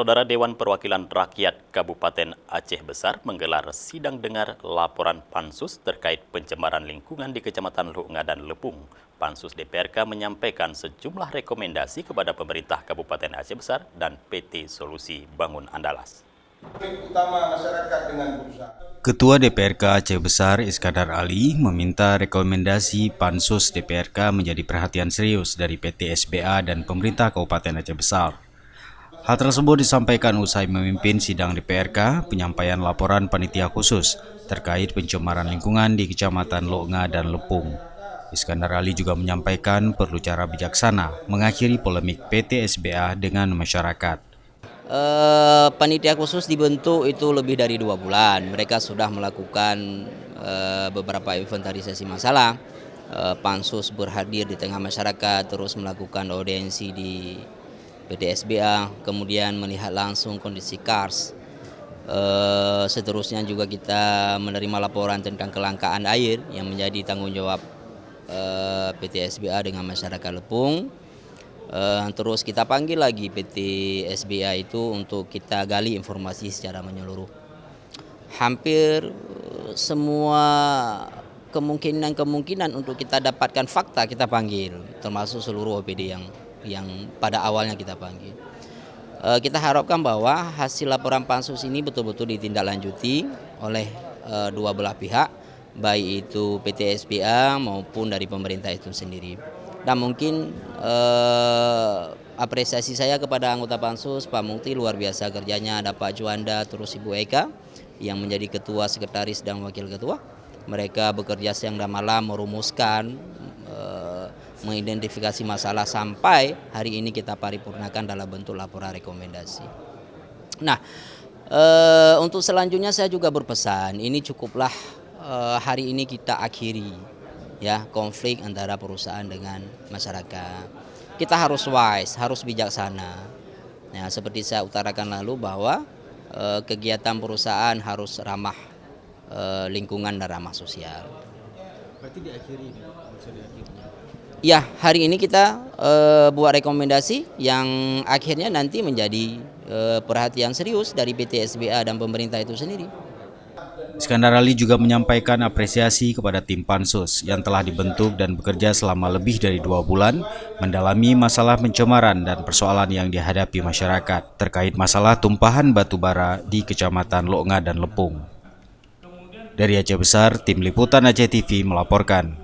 Saudara Dewan Perwakilan Rakyat Kabupaten Aceh Besar menggelar sidang dengar laporan Pansus terkait pencemaran lingkungan di Kecamatan Lu'nga dan Lepung. Pansus DPRK menyampaikan sejumlah rekomendasi kepada pemerintah Kabupaten Aceh Besar dan PT Solusi Bangun Andalas. Ketua DPRK Aceh Besar Iskandar Ali meminta rekomendasi Pansus DPRK menjadi perhatian serius dari PT SBA dan pemerintah Kabupaten Aceh Besar. Hal tersebut disampaikan usai memimpin sidang DPRK penyampaian laporan panitia khusus terkait pencemaran lingkungan di Kecamatan Lu'nga dan Lepung. Iskandar Ali juga menyampaikan perlu cara bijaksana mengakhiri polemik PT SBA dengan masyarakat. Panitia khusus dibentuk itu lebih dari 2 bulan. Mereka sudah melakukan beberapa inventarisasi masalah. Pansus berhadir di tengah masyarakat, terus melakukan audiensi di PT SBA, kemudian melihat langsung kondisi kars. Seterusnya juga kita menerima laporan tentang kelangkaan air yang menjadi tanggung jawab PT SBA dengan masyarakat Lepung. Terus kita panggil lagi PT SBA itu untuk kita gali informasi secara menyeluruh. Hampir semua kemungkinan untuk kita dapatkan fakta kita panggil, termasuk seluruh OPD yang pada awalnya kita panggil. Kita harapkan bahwa hasil laporan Pansus ini betul-betul ditindaklanjuti oleh dua belah pihak, baik itu PT SBA maupun dari pemerintah itu sendiri. Dan mungkin apresiasi saya kepada anggota Pansus, Pak Mukti luar biasa kerjanya, ada Pak Juanda, terus Ibu Eka yang menjadi ketua, sekretaris, dan wakil ketua. Mereka bekerja siang dan malam merumuskan, mengidentifikasi masalah sampai hari ini kita paripurnakan dalam bentuk laporan rekomendasi. Nah, untuk selanjutnya saya juga berpesan, ini cukuplah hari ini kita akhiri ya konflik antara perusahaan dengan masyarakat. Kita harus wise, harus bijaksana. Nah, seperti saya utarakan lalu bahwa kegiatan perusahaan harus ramah lingkungan dan ramah sosial. Berarti diakhiri ini, maksudnya akhirnya. Ya, hari ini kita buat rekomendasi yang akhirnya nanti menjadi perhatian serius dari PT SBA dan pemerintah itu sendiri. Iskandar Ali juga menyampaikan apresiasi kepada tim Pansus yang telah dibentuk dan bekerja selama lebih dari 2 bulan mendalami masalah pencemaran dan persoalan yang dihadapi masyarakat terkait masalah tumpahan batu bara di Kecamatan Lu'nga dan Lepung. Dari Aceh Besar, Tim Liputan Aceh TV melaporkan.